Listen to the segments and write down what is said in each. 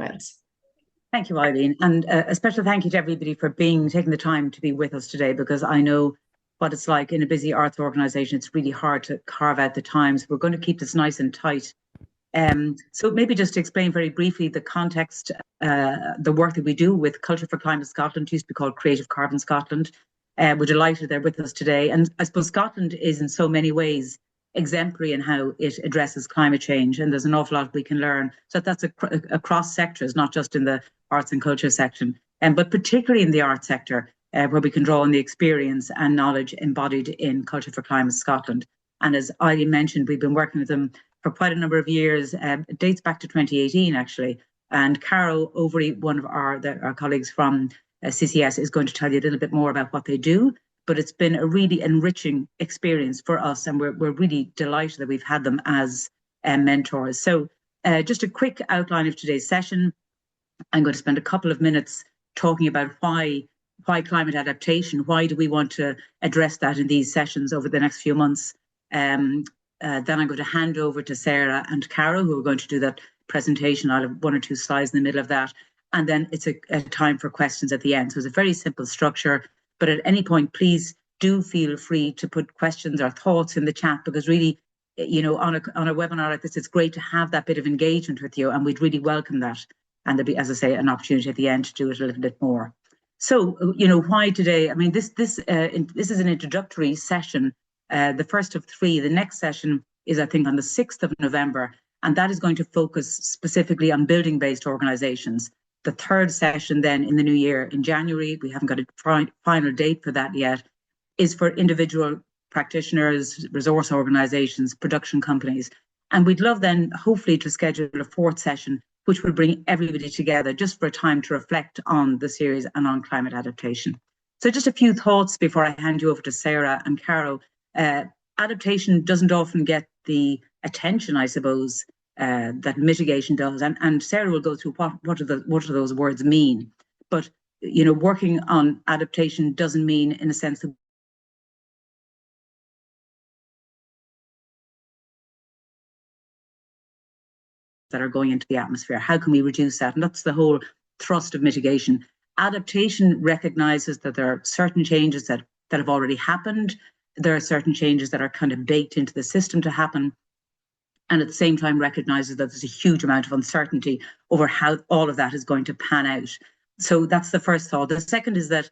events. Thank you, Eileen. And a special thank you to everybody for taking the time to be with us today, because I know what it's like in a busy arts organisation. It's really hard to carve out the time. So we're going to keep this nice and tight. So maybe just to explain very briefly the context, the work that we do with Culture for Climate Scotland, used to be called Creative Carbon Scotland. We're delighted they're with us today. And I suppose Scotland is in so many ways exemplary in how it addresses climate change, and there's an awful lot we can learn. So that's across sectors, not just in the arts and culture section, but particularly in the arts sector, where we can draw on the experience and knowledge embodied in Culture for Climate Scotland. And as Eileen mentioned, we've been working with them for quite a number of years. It dates back to 2018, actually. And Carol Overy, one of our colleagues from CCS, is going to tell you a little bit more about what they do. But it's been a really enriching experience for us, and we're really delighted that we've had them as mentors. So just a quick outline of today's session. I'm going to spend a couple of minutes talking about why climate adaptation, why do we want to address that in these sessions over the next few months. Then I'm going to hand over to Sarah and Carol, who are going to do that presentation. I'll have one or two slides in the middle of that. And then it's a time for questions at the end. So it's a very simple structure. But at any point, please do feel free to put questions or thoughts in the chat, because really, on a webinar like this, it's great to have that bit of engagement with you, and we'd really welcome that. And there'll be, as I say, an opportunity at the end to do it a little bit more. So, why today? I mean, this is an introductory session, the first of three. The next session is, I think, on the 6th of November, and that is going to focus specifically on building-based organisations. The third session then in the new year, in January, we haven't got a final date for that yet, is for individual practitioners, resource organisations, production companies. And we'd love then, hopefully, to schedule a fourth session, which will bring everybody together just for a time to reflect on the series and on climate adaptation. So just a few thoughts before I hand you over to Sarah and Carol. Adaptation doesn't often get the attention, I suppose, that mitigation does, and Sarah will go through what do those words mean. But working on adaptation doesn't mean, in a sense, that are going into the atmosphere. How can we reduce that? And that's the whole thrust of mitigation. Adaptation recognises that there are certain changes that have already happened. There are certain changes that are kind of baked into the system to happen. And at the same time recognises that there's a huge amount of uncertainty over how all of that is going to pan out. So that's the first thought. The second is that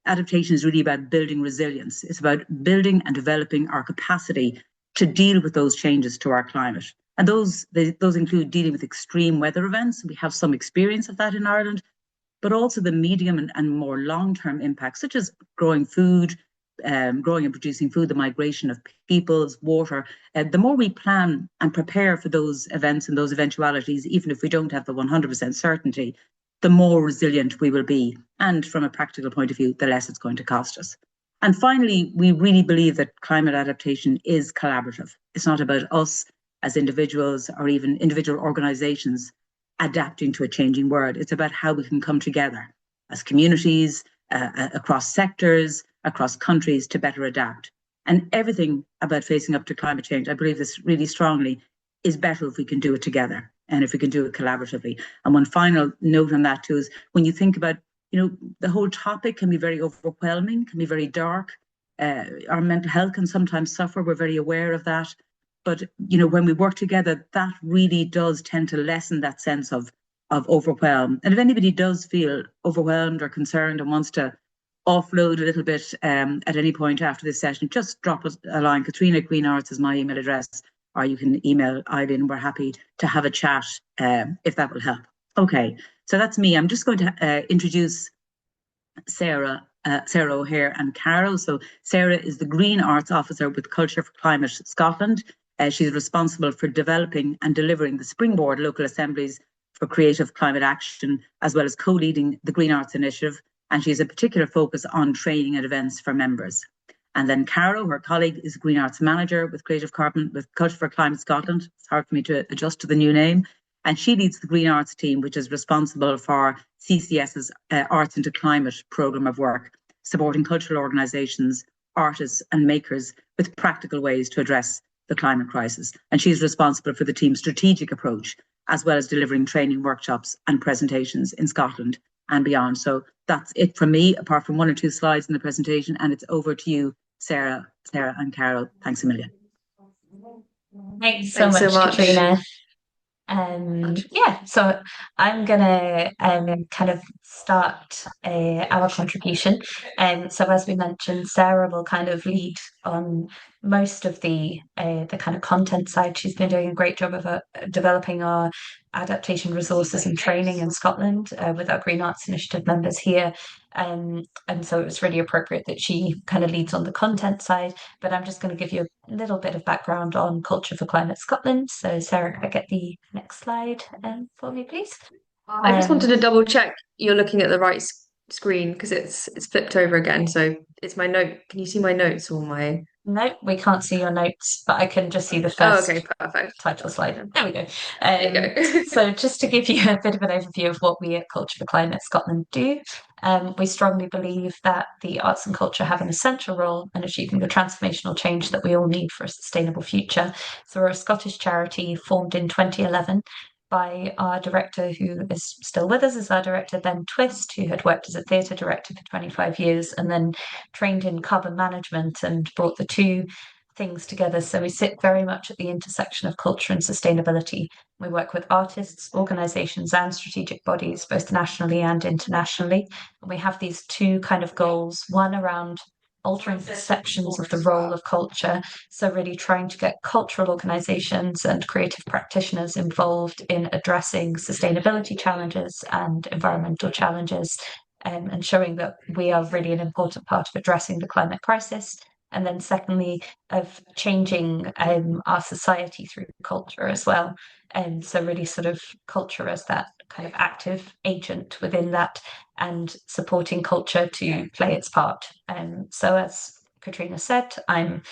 adaptation is really about building resilience. It's about building and developing our capacity to deal with those changes to our climate. And those include dealing with extreme weather events. We have some experience of that in Ireland, but also the medium and more long-term impacts, such as growing food, growing and producing food, the migration of peoples, water. The more we plan and prepare for those events and those eventualities, even if we don't have the 100% certainty, the more resilient we will be. And from a practical point of view, the less it's going to cost us. And finally, we really believe that climate adaptation is collaborative. It's not about us as individuals or even individual organisations adapting to a changing world. It's about how we can come together as communities, across sectors, across countries to better adapt. And everything about facing up to climate change, I believe this really strongly, is better if we can do it together and if we can do it collaboratively. And one final note on that too is when you think about, the whole topic can be very overwhelming, can be very dark. Our mental health can sometimes suffer. We're very aware of that. But, when we work together, that really does tend to lessen that sense of overwhelm. And if anybody does feel overwhelmed or concerned and wants to offload a little bit at any point after this session, just drop us a line. Katrina Green Arts is my email address, or you can email Eileen. We're happy to have a chat if that will help. Okay, so that's me. I'm just going to introduce Sarah O'Hare and Carol. So Sarah is the Green Arts Officer with Culture for Climate Scotland. She's responsible for developing and delivering the Springboard local assemblies for creative climate action, as well as co-leading the Green Arts Initiative. And she has a particular focus on training and events for members. And then Carol, her colleague, is Green Arts Manager with Culture for Climate Scotland. It's hard for me to adjust to the new name. And she leads the Green Arts team, which is responsible for CCS's Arts into Climate programme of work, supporting cultural organisations, artists and makers with practical ways to address the climate crisis. And she's responsible for the team's strategic approach as well as delivering training workshops and presentations in Scotland and beyond. So that's it from me, apart from 1 or 2 slides in the presentation. And it's over to you, Sarah and Carol. Thanks a million. Thanks so much, Katrina. Yeah, so I'm gonna kind of start our contribution. So as we mentioned, Sarah will kind of lead on most of the kind of content side. She's been doing a great job of developing our adaptation resources and training in Scotland with our Green Arts Initiative members here. And so it was really appropriate that she kind of leads on the content side. But I'm just going to give you a little bit of background on Culture for Climate Scotland. So Sarah, could I get the next slide for me, please? I just wanted to double check you're looking at the right screen because it's flipped over again. So it's my note. Can you see my notes or my? No, we can't see your notes, but I can just see the Oh, first okay, perfect. title slide. There we go. There you go. So just to give you a bit of an overview of what we at Culture for Climate Scotland do, we strongly believe that the arts and culture have an essential role in achieving the transformational change that we all need for a sustainable future. So we're a Scottish charity formed in 2011 by our director, who is still with us, is our director, Ben Twist, who had worked as a theatre director for 25 years and then trained in carbon management and brought the two things together. So we sit very much at the intersection of culture and sustainability. We work with artists, organisations, and strategic bodies, both nationally and internationally. And we have these two kind of goals, one around altering perceptions of the role of culture. So, really trying to get cultural organisations and creative practitioners involved in addressing sustainability challenges and environmental challenges, and showing that we are really an important part of addressing the climate crisis. And then, secondly, of changing our society through culture as well. And so, really, sort of culture as that kind of active agent within that, and supporting culture to play its part. So, as Katrina said, I'm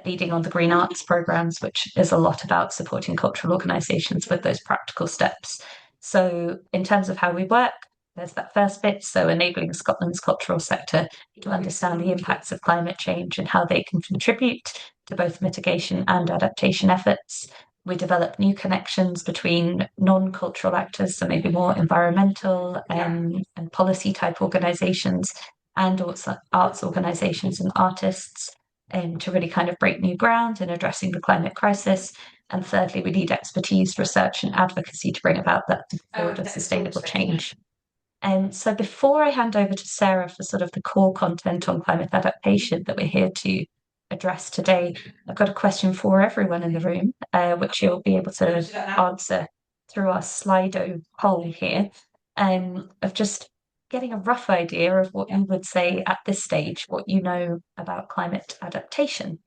leading on the Green Arts programs, which is a lot about supporting cultural organisations with those practical steps. So, in terms of how we work, there's that first bit, so enabling Scotland's cultural sector to understand the impacts of climate change and how they can contribute to both mitigation and adaptation efforts. We develop new connections between non-cultural actors, so maybe more environmental and policy type organisations, and also arts organisations and artists, to really kind of break new ground in addressing the climate crisis. And thirdly, we need expertise, research, and advocacy to bring about that broader sustainable change. And so before I hand over to Sarah for sort of the core content on climate adaptation that we're here to address today, I've got a question for everyone in the room, which you'll be able to answer through our Slido poll here, of just getting a rough idea of what you would say at this stage, what you know about climate adaptation.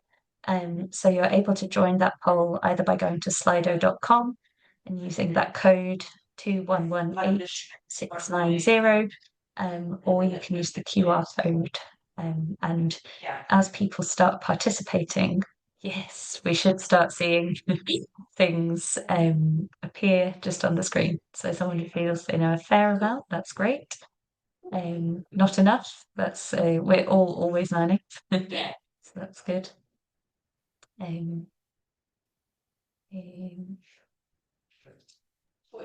So you're able to join that poll either by going to slido.com and using that code 2118690, or you can use the QR code. And as people start participating, yes, we should start seeing things appear just on the screen. So someone who feels they know a fair amount, that's great. Not enough, that's we're all always learning. So that's good.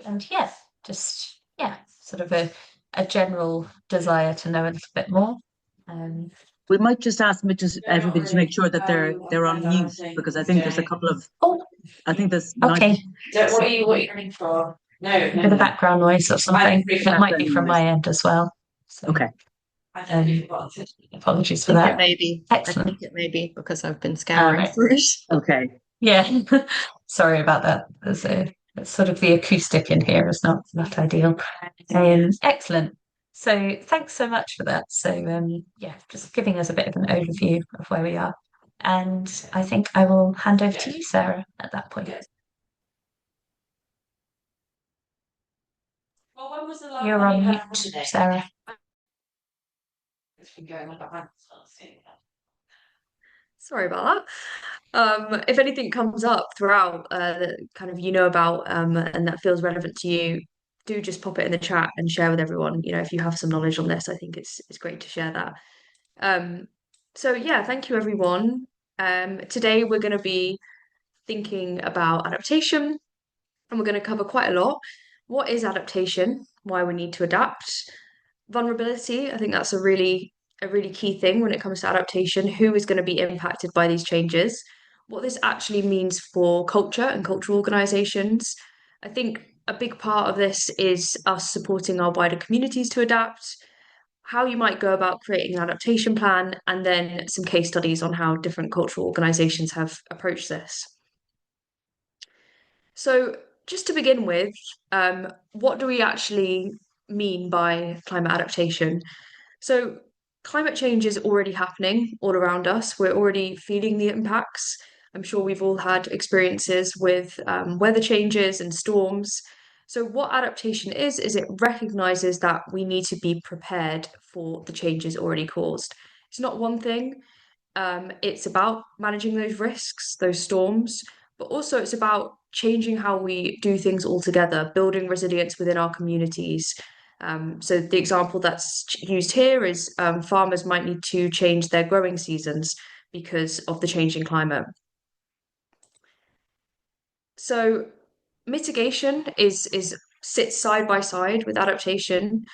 And yeah, just sort of a general desire to know a little bit more. We might just ask everybody to make sure that they're on mute, because I think there's a couple of I think there's okay. What are you looking for? No, a bit of background noise or something. It might be from my end as well. So, okay. Apologies for that. Maybe. Excellent. I think it may be because I've been scouring through it. Okay. Yeah. Sorry about that. There's sort of the acoustic in here is not ideal. Excellent. So thanks so much for that. So just giving us a bit of an overview of where we are. And I think I will hand over to you, Sarah, at that point. You're on mute, Sarah. Sorry about that. If anything comes up throughout that kind of about and that feels relevant to you, do just pop it in the chat and share with everyone. If you have some knowledge on this, I think it's great to share that. So yeah, thank you everyone. Today we're going to be thinking about adaptation, and we're going to cover quite a lot. What is adaptation? Why we need to adapt? Vulnerability, I think that's a really key thing when it comes to adaptation. Who is going to be impacted by these changes? What this actually means for culture and cultural organizations. I think a big part of this is us supporting our wider communities to adapt, how you might go about creating an adaptation plan, and then some case studies on how different cultural organizations have approached this. So, just to begin with, what do we actually mean by climate adaptation? So, climate change is already happening all around us. We're already feeling the impacts. I'm sure we've all had experiences with weather changes and storms. So, what adaptation is it recognizes that we need to be prepared for the changes already caused. It's not one thing, it's about managing those risks, those storms, but also it's about changing how we do things altogether, building resilience within our communities. So the example that's used here is farmers might need to change their growing seasons because of the changing climate. So mitigation is sits side by side with adaptation.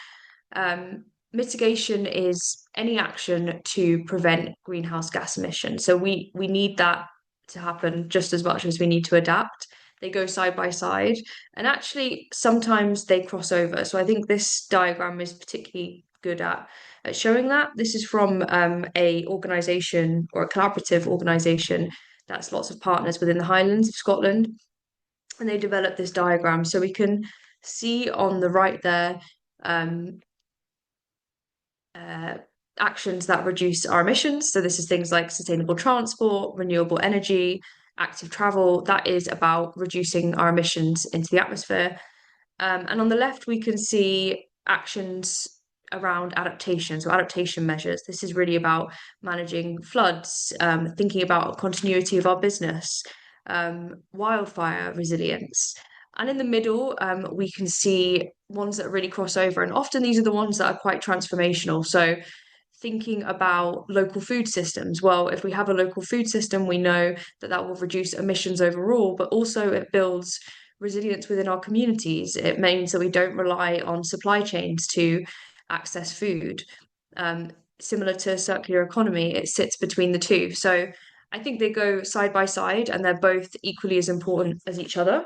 Mitigation is any action to prevent greenhouse gas emissions. So we need that to happen just as much as we need to adapt. They go side by side, and actually sometimes they cross over. So I think this diagram is particularly good at showing that. This is from a organization or a collaborative organization that's lots of partners within the Highlands of Scotland, and they developed this diagram. So we can see on the right there um, uh, actions that reduce our emissions. So this is things like sustainable transport, renewable energy, active travel. That is about reducing our emissions into the atmosphere. And on the left, we can see actions around adaptation, so adaptation measures. This is really about managing floods, thinking about continuity of our business, wildfire resilience. And in the middle, we can see ones that really cross over. And often these are the ones that are quite transformational. So thinking about local food systems. Well, if we have a local food system, we know that that will reduce emissions overall, but also it builds resilience within our communities. It means that we don't rely on supply chains to access food. Similar to circular economy, it sits between the two. So I think they go side by side and they're both equally as important as each other.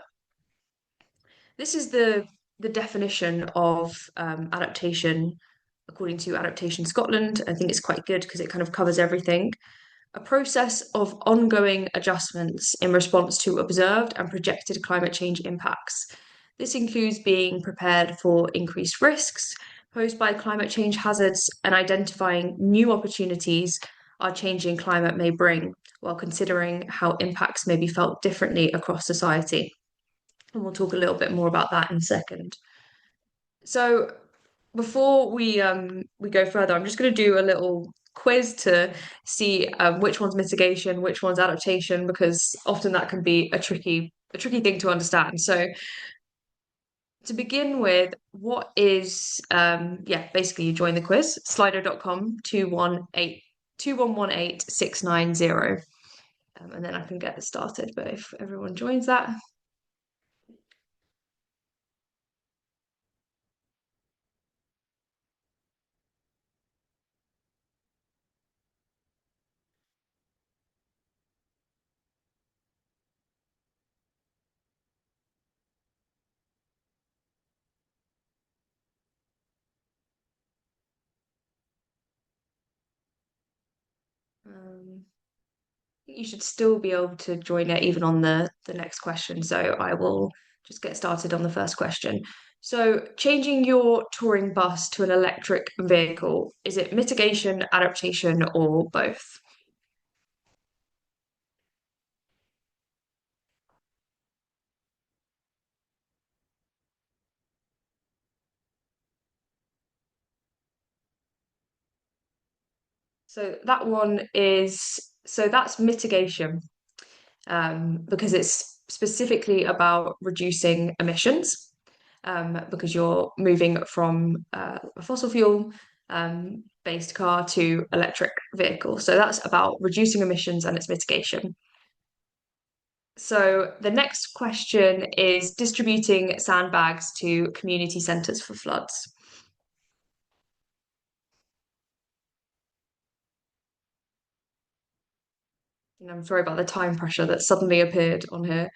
This is the definition of adaptation according to Adaptation Scotland. I think it's quite good because it kind of covers everything. A process of ongoing adjustments in response to observed and projected climate change impacts. This includes being prepared for increased risks posed by climate change hazards and identifying new opportunities our changing climate may bring, while considering how impacts may be felt differently across society. And we'll talk a little bit more about that in a second. So before we go further, I'm just going to do a little quiz to see which one's mitigation, which one's adaptation, because often that can be a tricky thing to understand. So to begin with, what is basically you join the quiz, slido.com 218 and then I can get it started. But if everyone joins that. Um, you should still be able to join it even on the next question. So I will just get started on the first question. So changing your touring bus to an electric vehicle, is it mitigation, adaptation, or both? That's mitigation, because it's specifically about reducing emissions, because you're moving from a fossil fuel based car to electric vehicle. So that's about reducing emissions and its mitigation. So the next question is distributing sandbags to community centres for floods. And I'm sorry about the time pressure that suddenly appeared on here.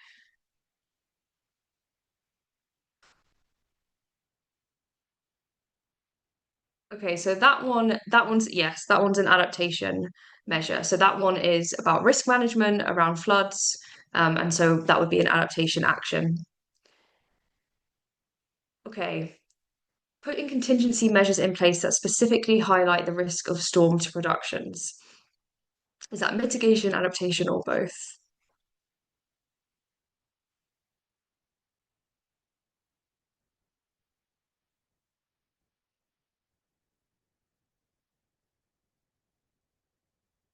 Okay, so that one's yes, that one's an adaptation measure. So that one is about risk management around floods, and so that would be an adaptation action. Okay, putting contingency measures in place that specifically highlight the risk of storm to productions. Is that mitigation, adaptation, or both?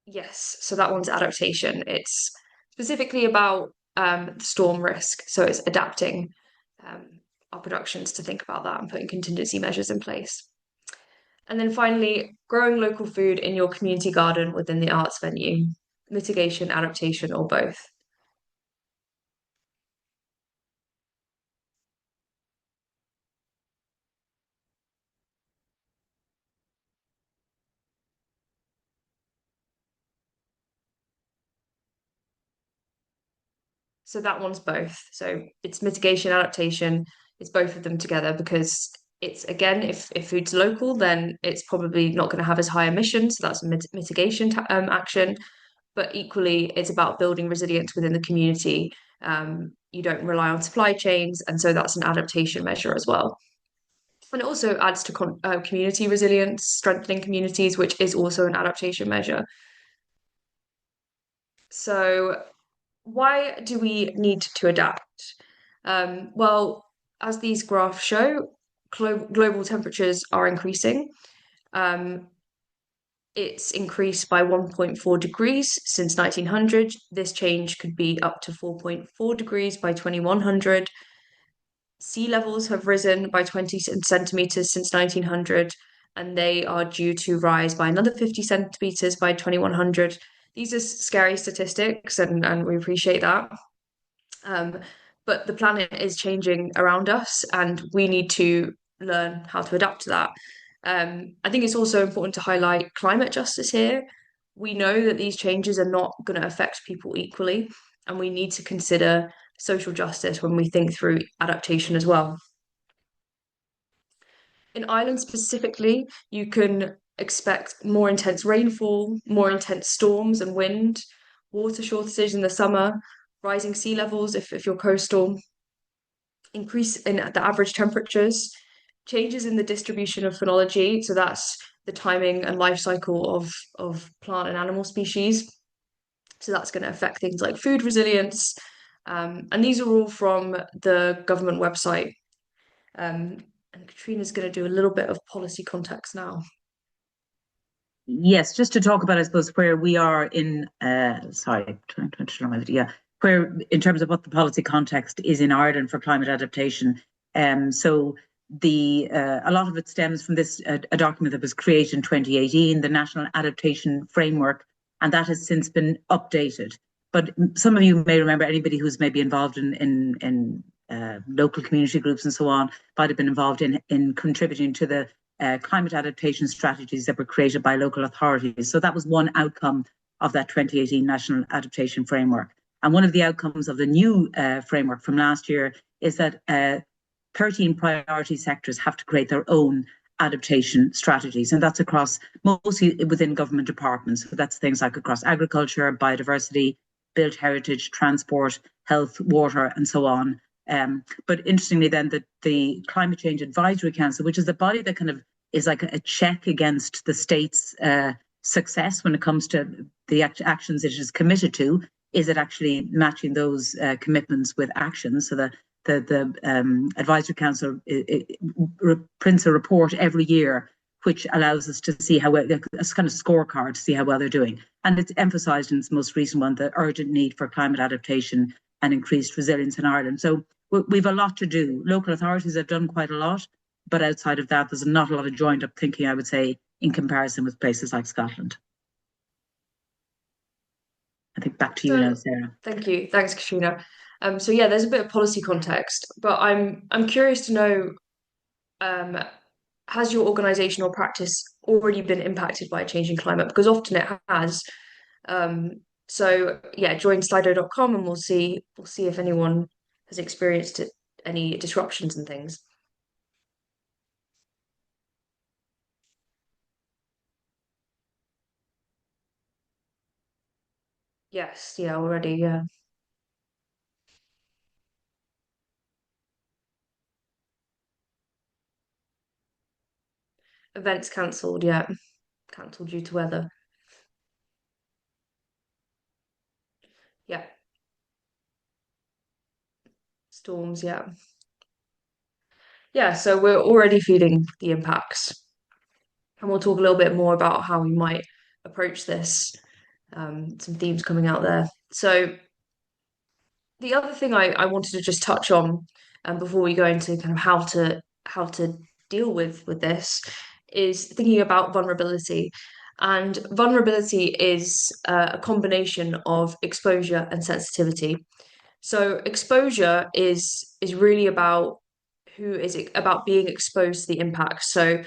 Yes, so that one's adaptation. It's specifically about the storm risk. So it's adapting our productions to think about that and putting contingency measures in place. And then finally, growing local food in your community garden within the arts venue. Mitigation, adaptation, or both. So that one's both. So it's mitigation, adaptation, it's both of them together because it's again, if food's local, then it's probably not going to have as high emissions. So that's a mitigation action. But equally, it's about building resilience within the community. You don't rely on supply chains, and so that's an adaptation measure as well. And it also adds to community resilience, strengthening communities, which is also an adaptation measure. So why do we need to adapt? Well, as these graphs show, global temperatures are increasing. Um, it's increased by 1.4 degrees since 1900. This change could be up to 4.4 degrees by 2100. Sea levels have risen by 20 centimeters since 1900, and they are due to rise by another 50 centimeters by 2100. These are scary statistics, and we appreciate that. Um, but the planet is changing around us, and we need to learn how to adapt to that. I think it's also important to highlight climate justice here. We know that these changes are not going to affect people equally, and we need to consider social justice when we think through adaptation as well. In Ireland specifically, you can expect more intense rainfall, more intense storms and wind, water shortages in the summer, rising sea levels if you're coastal, increase in the average temperatures, changes in the distribution of phenology, so that's the timing and life cycle of plant and animal species. So that's going to affect things like food resilience. And these are all from the government website. And Katrina's going to do a little bit of policy context now. Yes, just to talk about, I suppose, where we are in, sorry, trying to turn my video, yeah, where in terms of what the policy context is in Ireland for climate adaptation. So a lot of it stems from this a document that was created in 2018, the National Adaptation Framework, and that has since been updated. But some of you may remember, anybody who's maybe involved in local community groups and so on might have been involved in contributing to the climate adaptation strategies that were created by local authorities. So that was one outcome of that 2018 National Adaptation Framework. And one of the outcomes of the new framework from last year is that 13 priority sectors have to create their own adaptation strategies, and that's across mostly within government departments. So that's things like across agriculture, biodiversity, built heritage, transport, health, water, and so on. But interestingly, then the Climate Change Advisory Council, which is the body that kind of is like a check against the state's success when it comes to the actions it is committed to, is it actually matching those commitments with actions? So the Advisory Council prints a report every year, which allows us to see how well, a kind of scorecard to see how well they're doing. And it's emphasised in its most recent one, the urgent need for climate adaptation and increased resilience in Ireland. So we've a lot to do. Local authorities have done quite a lot, but outside of that, there's not a lot of joined up thinking, I would say, in comparison with places like Scotland. I think back to you now, So Sarah. thank you. Thanks, Katrina. So yeah, there's a bit of policy context, but I'm curious to know, um, has your organizational practice already been impacted by a changing climate? Because often it has. Um, so yeah, join slido.com and we'll see if anyone has experienced any disruptions and things. Yes, yeah, already, yeah. Events cancelled, yeah. Cancelled due to weather. Yeah. Storms, yeah. Yeah, so we're already feeling the impacts. And we'll talk a little bit more about how we might approach this. Some themes coming out there. So the other thing I wanted to just touch on, before we go into kind of how to deal with this, is thinking about vulnerability. And vulnerability is a combination of exposure and sensitivity. So exposure is really about who is it about being exposed to the impact. So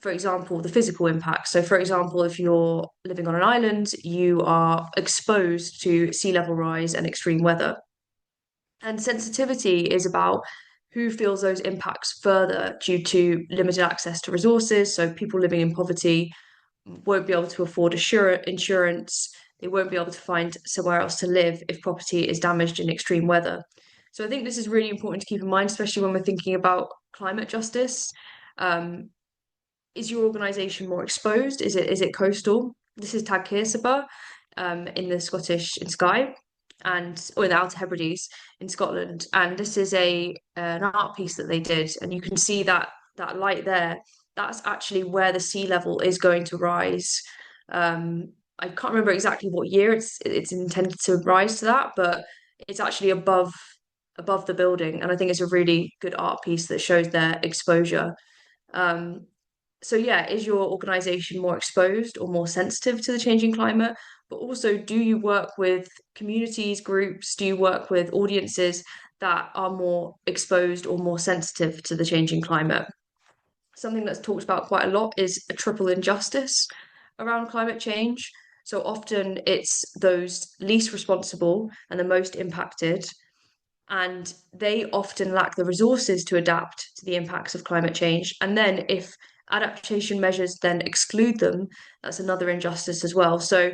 for example, the physical impact. So for example, if you're living on an island, you are exposed to sea level rise and extreme weather. And sensitivity is about who feels those impacts further due to limited access to resources. So people living in poverty won't be able to afford insurance. They won't be able to find somewhere else to live if property is damaged in extreme weather. So I think this is really important to keep in mind, especially when we're thinking about climate justice. Um, is your organisation more exposed? Is it coastal? This is Tag Kearsarge, in the Scottish in Skye or in the Outer Hebrides in Scotland. And this is a an art piece that they did, and you can see that light there. That's actually where the sea level is going to rise. I can't remember exactly what year it's intended to rise to that, but it's actually above the building, and I think it's a really good art piece that shows their exposure. Um, so yeah, is your organization more exposed or more sensitive to the changing climate? But also, do you work with communities, groups? Do you work with audiences that are more exposed or more sensitive to the changing climate? Something that's talked about quite a lot is a triple injustice around climate change. So often it's those least responsible and the most impacted, and they often lack the resources to adapt to the impacts of climate change. And then if adaptation measures then exclude them, that's another injustice as well. So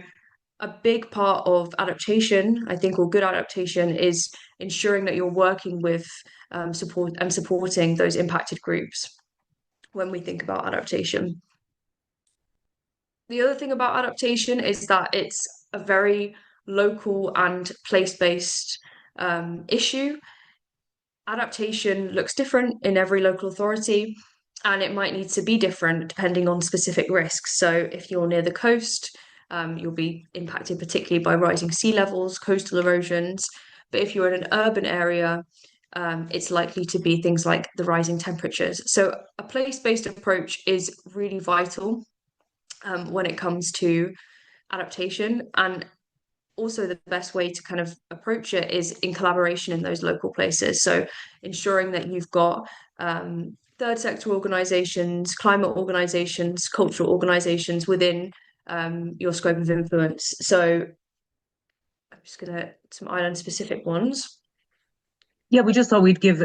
a big part of adaptation, I think, or good adaptation, is ensuring that you're working with supporting those impacted groups when we think about adaptation. The other thing about adaptation is that it's a very local and place-based issue. Adaptation looks different in every local authority, and it might need to be different depending on specific risks. So if you're near the coast, you'll be impacted particularly by rising sea levels, coastal erosions. But if you're in an urban area, it's likely to be things like the rising temperatures. So a place-based approach is really vital, when it comes to adaptation. And also the best way to kind of approach it is in collaboration in those local places. So ensuring that you've got third sector organisations, climate organisations, cultural organisations within your scope of influence. So I'm just going to some island specific ones. Yeah, we just thought we'd give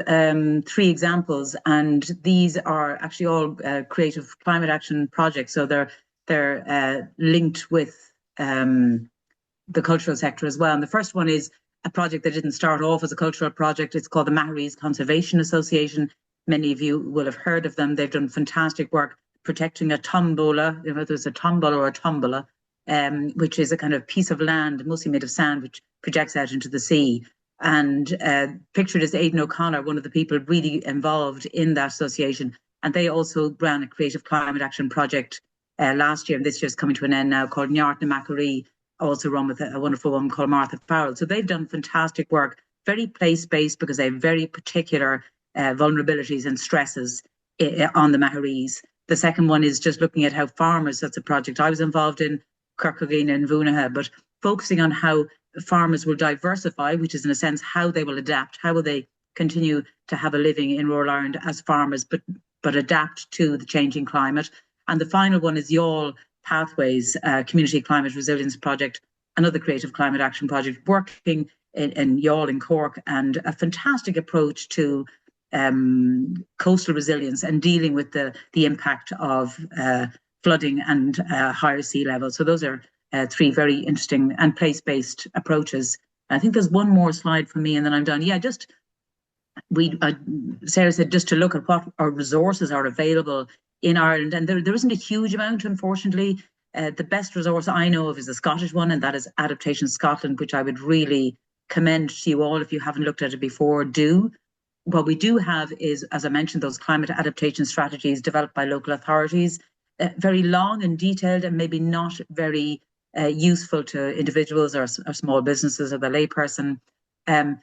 three examples, and these are actually all creative climate action projects. So they're linked with the cultural sector as well. And the first one is a project that didn't start off as a cultural project. It's called the Maharees Conservation Association. Many of you will have heard of them. They've done fantastic work protecting a tombola, whether it's a tombola or a tombola, which is a kind of piece of land, mostly made of sand, which projects out into the sea. And pictured as Aidan O'Connor, one of the people really involved in that association. And they also ran a creative climate action project last year, and this year's coming to an end now, called Neart na Macquarie, also run with a wonderful woman called Martha Farrell. So they've done fantastic work, very place-based, because they have very particular vulnerabilities and stresses on the Maharees. The second one is just looking at how farmers, that's a project I was involved in, Kirkageen and Vunaha, but focusing on how farmers will diversify, which is in a sense how they will adapt, how will they continue to have a living in rural Ireland as farmers, but adapt to the changing climate. And the final one is YAL Pathways, Community Climate Resilience Project, another creative climate action project working in YAL in Cork, and a fantastic approach to coastal resilience and dealing with the impact of flooding and higher sea levels. So those are three very interesting and place-based approaches. I think there's one more slide for me and then I'm done. Yeah, just Sarah said just to look at what our resources are available in Ireland, and there isn't a huge amount, unfortunately. The best resource I know of is the Scottish one, and that is Adaptation Scotland, which I would really commend to you all. If you haven't looked at it before, do. What we do have is, as I mentioned, those climate adaptation strategies developed by local authorities, very long and detailed and maybe not very useful to individuals or small businesses or the layperson.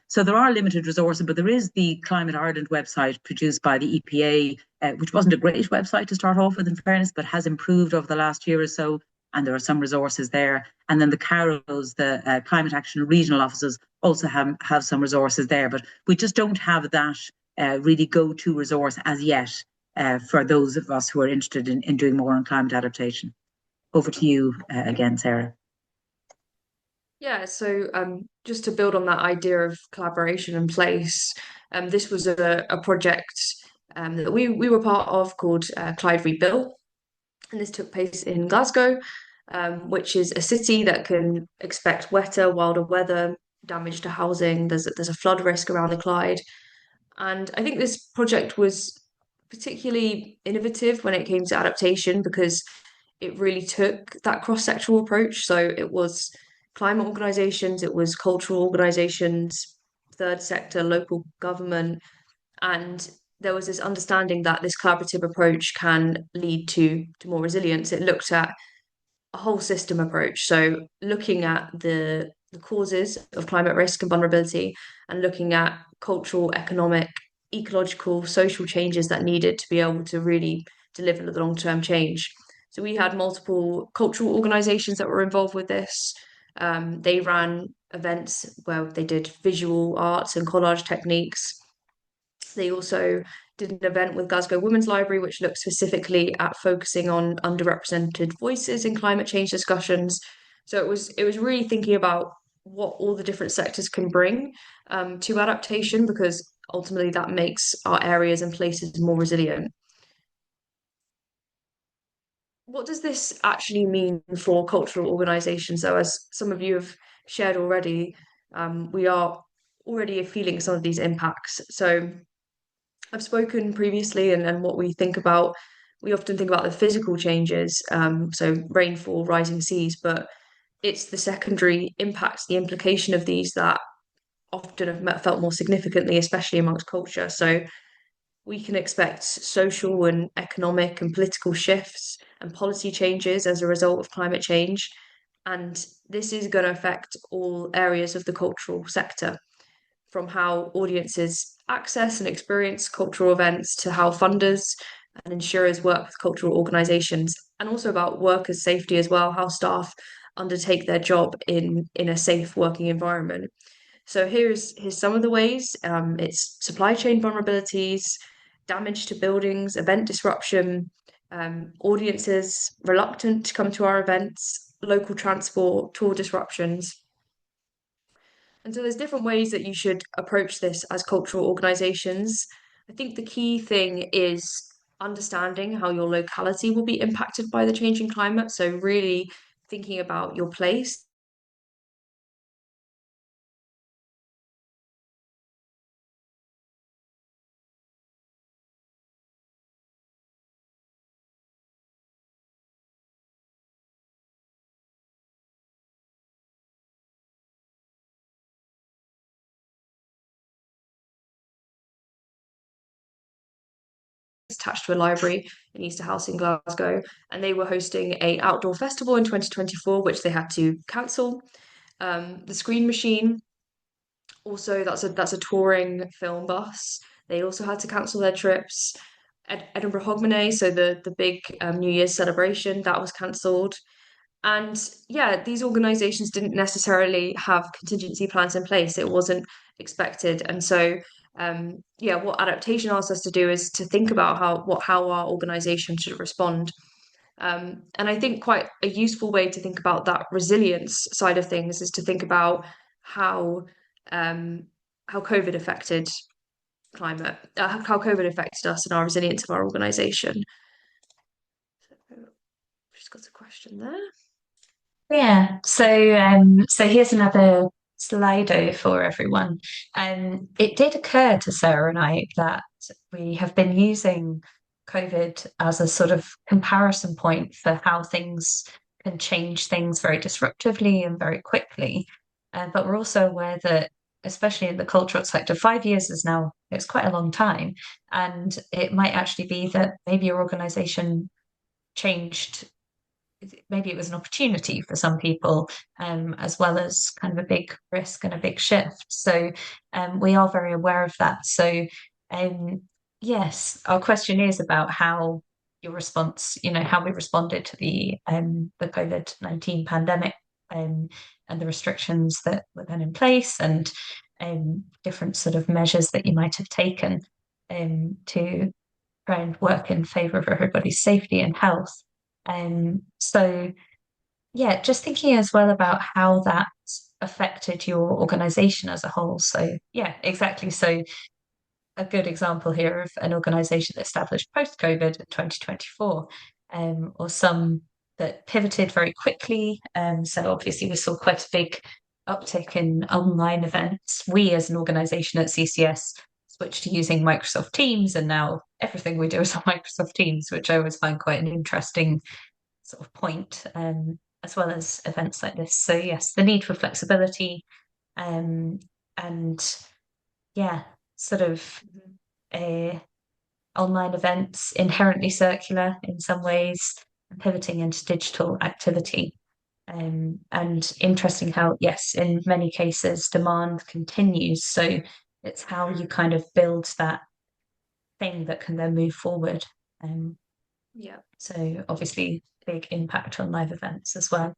So there are limited resources, but there is the Climate Ireland website produced by the EPA, which wasn't a great website to start off with, in fairness, but has improved over the last year or so. And there are some resources there. And then the CAROs, the Climate Action Regional Offices, also have some resources there. But we just don't have that really go-to resource as yet for those of us who are interested in doing more on climate adaptation. Over to you again, Sarah. Yeah, so just to build on that idea of collaboration in place, this was a project that we were part of called Clyde Rebuilt, and this took place in Glasgow, which is a city that can expect wetter, wilder weather, damage to housing. There's a flood risk around the Clyde, and I think this project was particularly innovative when it came to adaptation because it really took that cross-sectoral approach. So it was climate organisations, it was cultural organisations, third sector, local government, and there was this understanding that this collaborative approach can lead to more resilience. It looked at a whole system approach. So looking at the causes of climate risk and vulnerability and looking at cultural, economic, ecological, social changes that needed to be able to really deliver the long-term change. So we had multiple cultural organizations that were involved with this. They ran events where they did visual arts and collage techniques. They also did an event with Glasgow Women's Library, which looked specifically at focusing on underrepresented voices in climate change discussions. So it was really thinking about what all the different sectors can bring to adaptation, because ultimately that makes our areas and places more resilient. What does this actually mean for cultural organisations? So, as some of you have shared already, we are already feeling some of these impacts. So, I've spoken previously, and what we think about, we often think about the physical changes, so rainfall, rising seas, but it's the secondary impacts, the implication of these that often have felt more significantly, especially amongst culture. So we can expect social and economic and political shifts and policy changes as a result of climate change. And this is going to affect all areas of the cultural sector, from how audiences access and experience cultural events to how funders and insurers work with cultural organisations, and also about workers' safety as well, how staff undertake their job in a safe working environment. So here's some of the ways. It's supply chain vulnerabilities, damage to buildings, event disruption, audiences reluctant to come to our events, local transport, tour disruptions. And so there's different ways that you should approach this as cultural organisations. I think the key thing is understanding how your locality will be impacted by the changing climate. So really thinking about your place. Attached to a library in Easter House in Glasgow, and they were hosting a outdoor festival in 2024, which they had to cancel. The Screen Machine, also that's a touring film bus. They also had to cancel their trips. Edinburgh Hogmanay, so the big New Year's celebration, that was cancelled. And yeah, these organizations didn't necessarily have contingency plans in place. It wasn't expected. And so yeah, what adaptation asks us to do is to think about how our organization should respond. And I think quite a useful way to think about that resilience side of things is to think about how um, how COVID affected climate, how COVID affected us and our resilience of our organization. Just got a question there. Yeah. So here's another Slido for everyone. It did occur to Sarah and I that we have been using COVID as a sort of comparison point for how things can change things very disruptively and very quickly. But we're also aware that, especially in the cultural sector, 5 years is now, it's quite a long time. And it might actually be that maybe your organization changed, maybe it was an opportunity for some people, as well as kind of a big risk and a big shift. So we are very aware of that. So um, yes, our question is about how your response, how we responded to the COVID-19 pandemic, and the restrictions that were then in place, and different sort of measures that you might have taken to try and work in favour of everybody's safety and health. So yeah, just thinking as well about how that affected your organization as a whole. So yeah, exactly. So a good example here of an organization that established post-COVID in 2024, or some that pivoted very quickly. So obviously we saw quite a big uptick in online events. We as an organization at CCS switched to using Microsoft Teams, and now everything we do is on Microsoft Teams, which I always find quite an interesting sort of point, as well as events like this. So yes, the need for flexibility, and yeah, sort of uh, online events inherently circular in some ways, pivoting into digital activity. And interesting how, yes, in many cases, demand continues. So it's how you kind of build that thing that can then move forward. Yeah. So obviously, big impact on live events as well.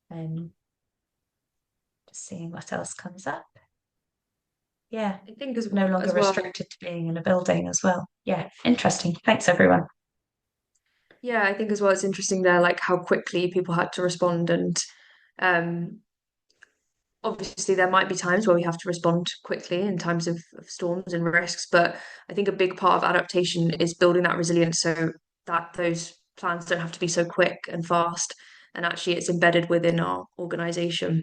Um, just seeing what else comes up. Yeah, I think as no longer as well. restricted to being in a building as well. Yeah, interesting. Thanks, everyone. Yeah, I think as well it's interesting there, like how quickly people had to respond, and um, obviously there might be times where we have to respond quickly in times of storms and risks, but I think a big part of adaptation is building that resilience so that those plans don't have to be so quick and fast, and actually it's embedded within our organization.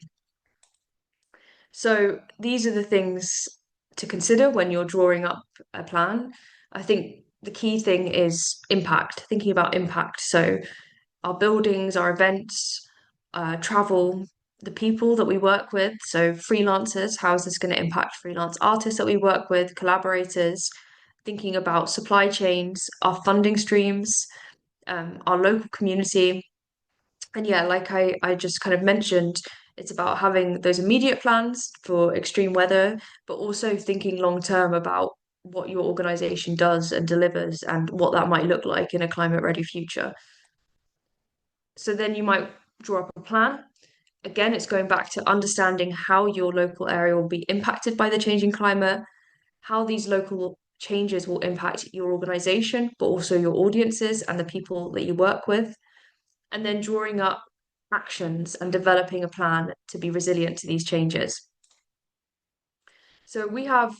So these are the things to consider when you're drawing up a plan. I think the key thing is impact, thinking about impact. So our buildings, our events, travel, the people that we work with. So freelancers, how is this going to impact freelance artists that we work with, collaborators, thinking about supply chains, our funding streams, our local community. And yeah, like I just kind of mentioned, it's about having those immediate plans for extreme weather, but also thinking long term about what your organization does and delivers and what that might look like in a climate ready future. So then you might draw up a plan. Again, it's going back to understanding how your local area will be impacted by the changing climate, how these local changes will impact your organization, but also your audiences and the people that you work with, and then drawing up actions and developing a plan to be resilient to these changes. So we have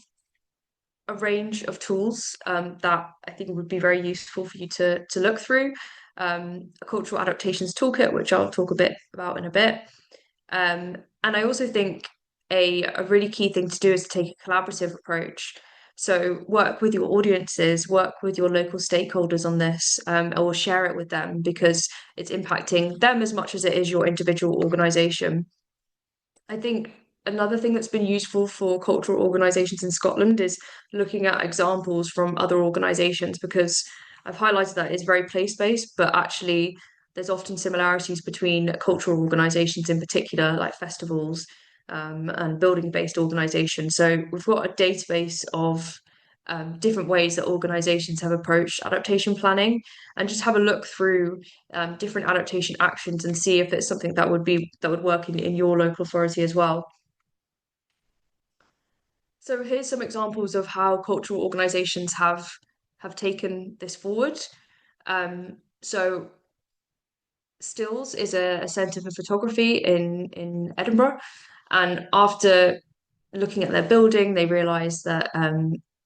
a range of tools that I think would be very useful for you to look through. A cultural adaptations toolkit, which I'll talk a bit about in a bit. And I also think a really key thing to do is to take a collaborative approach. So work with your audiences, work with your local stakeholders on this, or share it with them because it's impacting them as much as it is your individual organization. I think another thing that's been useful for cultural organisations in Scotland is looking at examples from other organisations because I've highlighted that it's very place-based, but actually there's often similarities between cultural organisations in particular, like festivals and building-based organisations. So we've got a database of different ways that organizations have approached adaptation planning, and just have a look through different adaptation actions and see if it's something that would work in your local authority as well. So here's some examples of how cultural organizations have taken this forward. So Stills is a centre for photography in Edinburgh, and after looking at their building, they realised that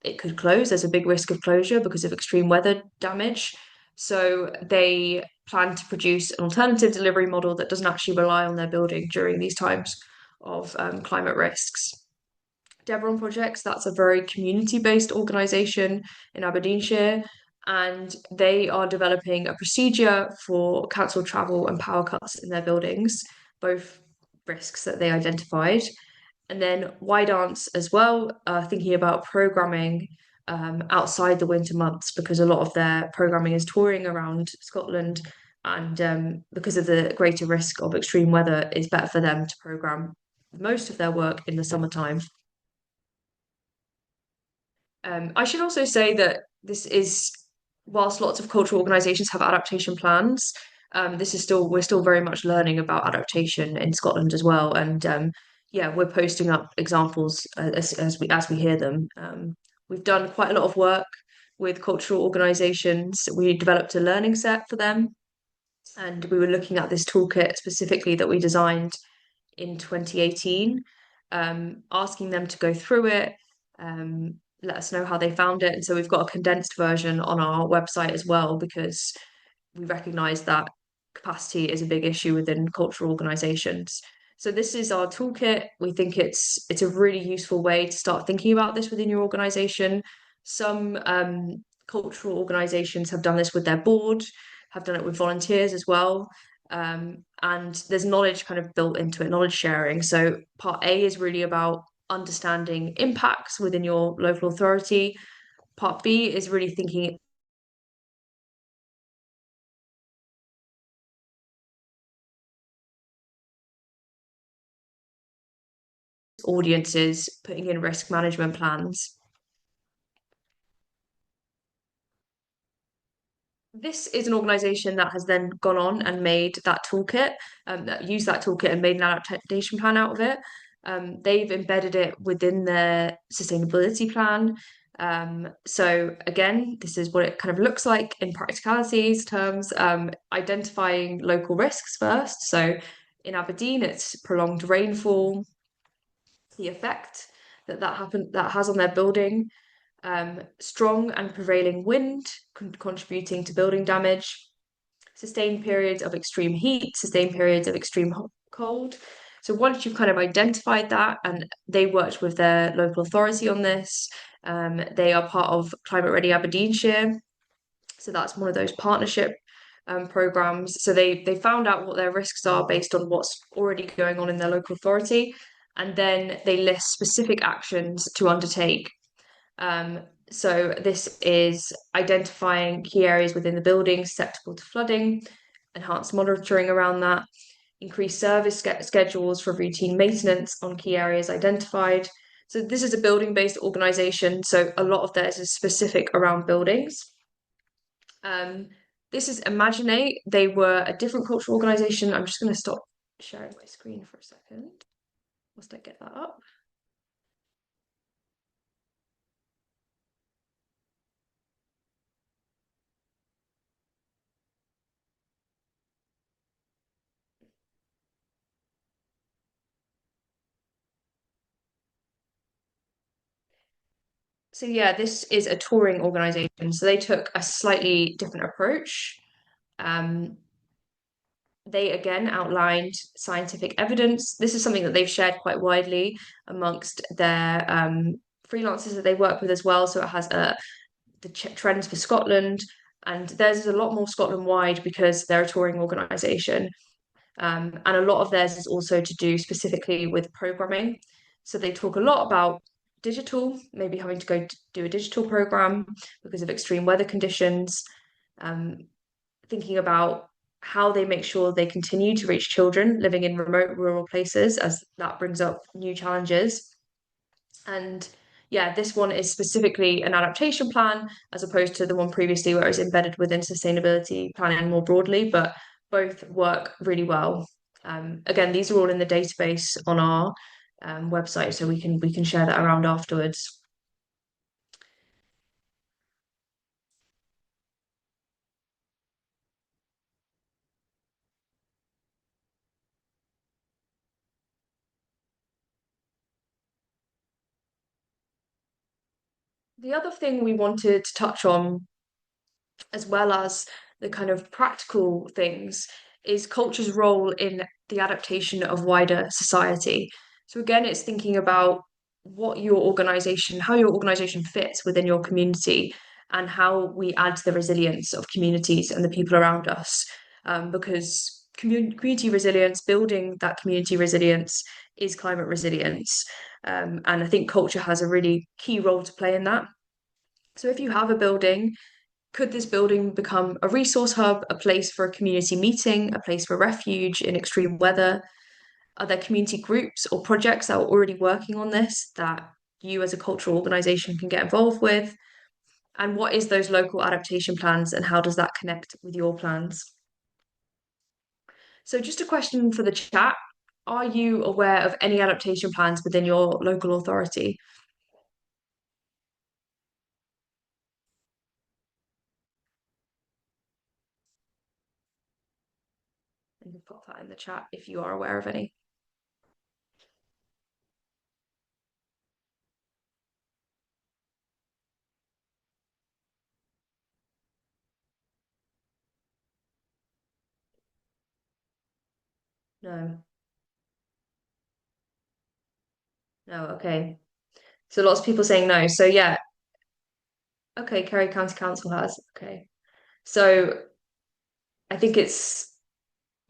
it could close. There's a big risk of closure because of extreme weather damage. So they plan to produce an alternative delivery model that doesn't actually rely on their building during these times of climate risks. Deveron Projects, that's a very community-based organisation in Aberdeenshire, and they are developing a procedure for council travel and power cuts in their buildings, both risks that they identified. And then Wide Dance as well, thinking about programming outside the winter months, because a lot of their programming is touring around Scotland, and because of the greater risk of extreme weather, it's better for them to program most of their work in the summertime. I should also say that whilst lots of cultural organisations have adaptation plans, we're still very much learning about adaptation in Scotland as well. And yeah, we're posting up examples as we hear them. We've done quite a lot of work with cultural organisations. We developed a learning set for them, and we were looking at this toolkit specifically that we designed in 2018, asking them to go through it, let us know how they found it. And so we've got a condensed version on our website as well, because we recognise that capacity is a big issue within cultural organisations. So this is our toolkit. We think it's a really useful way to start thinking about this within your organisation. Some cultural organisations have done this with their board, have done it with volunteers as well. And there's knowledge kind of built into it, knowledge sharing. So part A is really about understanding impacts within your local authority. Part B is really thinking audiences, putting in risk management plans. This is an organisation that has then gone on and made that toolkit, that used that toolkit and made an adaptation plan out of it. They've embedded it within their sustainability plan. So again, this is what it kind of looks like in practicalities terms, identifying local risks first. So in Aberdeen, it's prolonged rainfall, the effect that has on their building, strong and prevailing wind contributing to building damage, sustained periods of extreme heat, sustained periods of extreme cold. So once you've kind of identified that, and they worked with their local authority on this, they are part of Climate Ready Aberdeenshire. So that's one of those partnership programs. So they found out what their risks are based on what's already going on in their local authority, and then they list specific actions to undertake. So this is identifying key areas within the building susceptible to flooding, enhanced monitoring around that, increased service schedules for routine maintenance on key areas identified. So this is a building-based organisation, so a lot of theirs is specific around buildings. This is Imaginate. They were a different cultural organisation. I'm just going to stop sharing my screen for a second whilst I get that up. So yeah, this is a touring organisation. So they took a slightly different approach. They again outlined scientific evidence. This is something that they've shared quite widely amongst their freelancers that they work with as well. So it has the trends for Scotland, and theirs is a lot more Scotland wide because they're a touring organisation. And a lot of theirs is also to do specifically with programming. So they talk a lot about digital, maybe having to go to do a digital program because of extreme weather conditions, thinking about how they make sure they continue to reach children living in remote rural places, as that brings up new challenges. And yeah, this one is specifically an adaptation plan as opposed to the one previously where it was embedded within sustainability planning more broadly, but both work really well. Again, these are all in the database on our website, so we can share that around afterwards. The other thing we wanted to touch on, as well as the kind of practical things, is culture's role in the adaptation of wider society. So again, it's thinking about how your organization fits within your community and how we add to the resilience of communities and the people around us. Because community resilience, building that community resilience is climate resilience. And I think culture has a really key role to play in that. So if you have a building, could this building become a resource hub, a place for a community meeting, a place for refuge in extreme weather? Are there community groups or projects that are already working on this that you as a cultural organisation can get involved with? And what is those local adaptation plans and how does that connect with your plans? So just a question for the chat. Are you aware of any adaptation plans within your local authority? And you can pop that in the chat if you are aware of any. No. No, okay. So lots of people saying no. So yeah, okay, Kerry County Council has. Okay. So I think it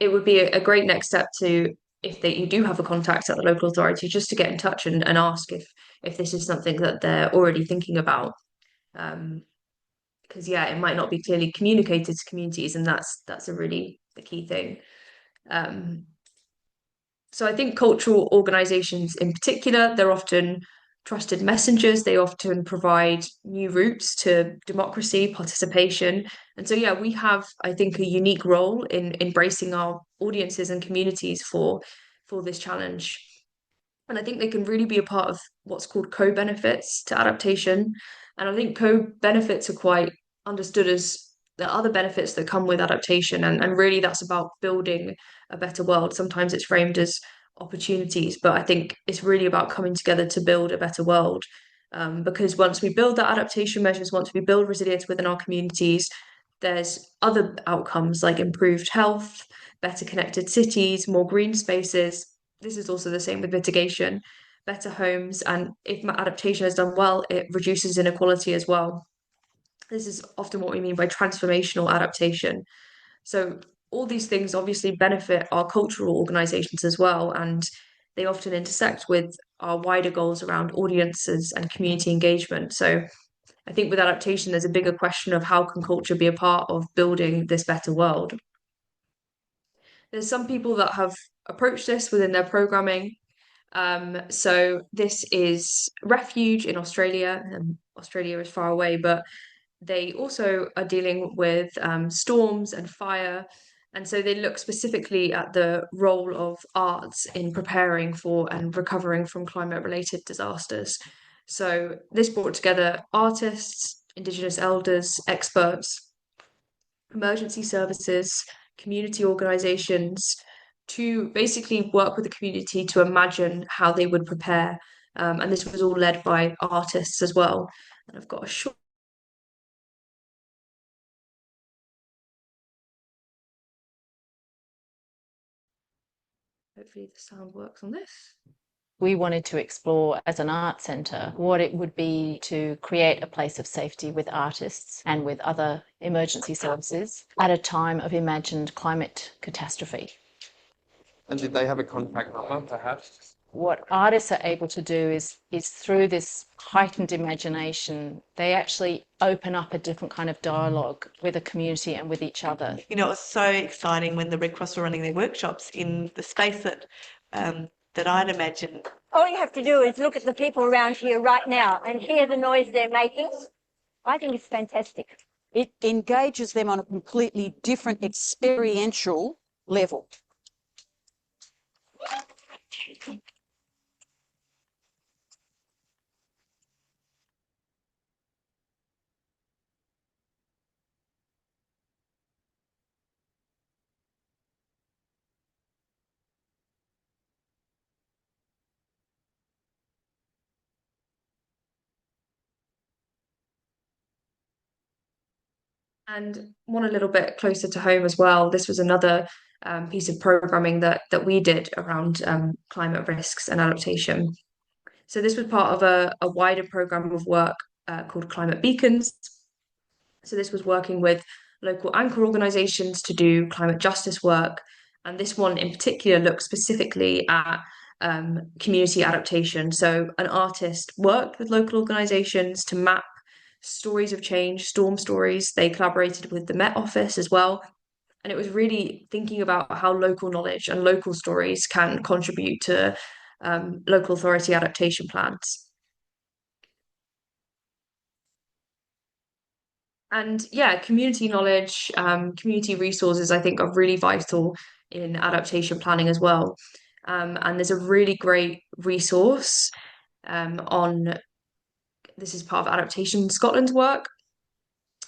would be a great next step to, if that you do have a contact at the local authority, just to get in touch and ask if this is something that they're already thinking about. Because yeah, it might not be clearly communicated to communities, and that's a really the key thing. Um, So I think cultural organizations in particular, they're often trusted messengers. They often provide new routes to democracy, participation. And so, yeah, we have, I think, a unique role in embracing our audiences and communities for this challenge. And I think they can really be a part of what's called co-benefits to adaptation. And I think co-benefits are quite understood as the other benefits that come with adaptation. And really that's about building a better world. Sometimes it's framed as opportunities, but I think it's really about coming together to build a better world. Because once we build that adaptation measures, once we build resilience within our communities, there's other outcomes like improved health, better connected cities, more green spaces. This is also the same with mitigation, better homes, and if adaptation is done well, it reduces inequality as well. This is often what we mean by transformational adaptation. So all these things obviously benefit our cultural organisations as well, and they often intersect with our wider goals around audiences and community engagement. So I think with adaptation, there's a bigger question of how can culture be a part of building this better world. There's some people that have approached this within their programming. So this is Refuge in Australia. Australia is far away, but they also are dealing with storms and fire. And so they look specifically at the role of arts in preparing for and recovering from climate-related disasters. So this brought together artists, Indigenous elders, experts, emergency services, community organisations to basically work with the community to imagine how they would prepare. And this was all led by artists as well. And I've got a short. Hopefully the sound works on this. We wanted to explore as an art centre what it would be to create a place of safety with artists and with other emergency services at a time of imagined climate catastrophe. And did they have a contact number, perhaps? What artists are able to do is through this heightened imagination, they actually open up a different kind of dialogue with a community and with each other. You know, it was so exciting when the Red Cross were running their workshops in the space that that I'd imagined all you have to do is look at the people around here right now and hear the noise they're making. I think it's fantastic. It engages them on a completely different experiential level. And one a little bit closer to home as well. This was another piece of programming that we did around climate risks and adaptation. So this was part of a wider program of work called Climate Beacons. So this was working with local anchor organisations to do climate justice work, and this one in particular looked specifically at community adaptation. So an artist worked with local organisations to map stories of change, storm stories. They collaborated with the Met Office as well. And it was really thinking about how local knowledge and local stories can contribute to local authority adaptation plans. And yeah, community knowledge, community resources, I think, are really vital in adaptation planning as well. And there's a really great resource on this is part of Adaptation Scotland's work,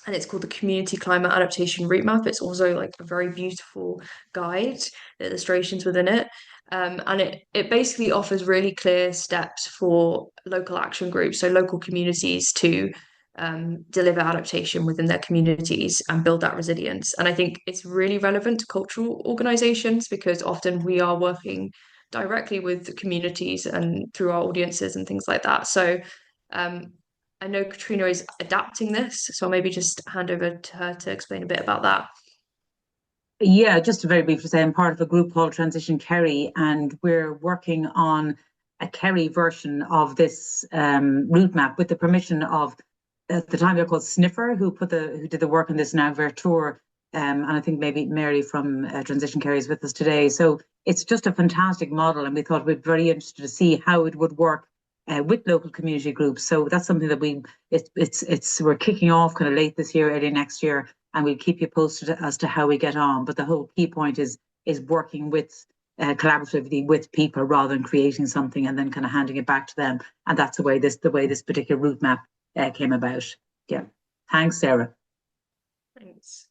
and it's called the Community Climate Adaptation Route Map. It's also like a very beautiful guide, the illustrations within it. And it basically offers really clear steps for local action groups, so local communities to deliver adaptation within their communities and build that resilience. And I think it's really relevant to cultural organisations because often we are working directly with communities and through our audiences and things like that. So um, I know Katrina is adapting this, so I'll maybe just hand over to her to explain a bit about that. Yeah, just very briefly say I'm part of a group called Transition Kerry, and we're working on a Kerry version of this route map with the permission of at the time they're called Sniffer, who did the work on this now Vertour, and I think maybe Mary from Transition Kerry is with us today. So it's just a fantastic model, and we thought we'd be very interested to see how it would work with local community groups. So that's something that we're kicking off kind of late this year, early next year, and we'll keep you posted as to how we get on. But the whole key point is working with collaboratively with people rather than creating something and then kind of handing it back to them. And that's the way this particular route map came about. Yeah. Thanks, Sarah. Thanks.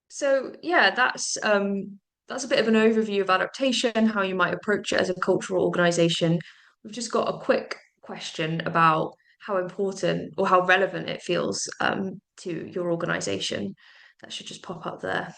So yeah, that's a bit of an overview of adaptation, how you might approach it as a cultural organisation. We've just got a quick question about how important or how relevant it feels to your organisation. That should just pop up there.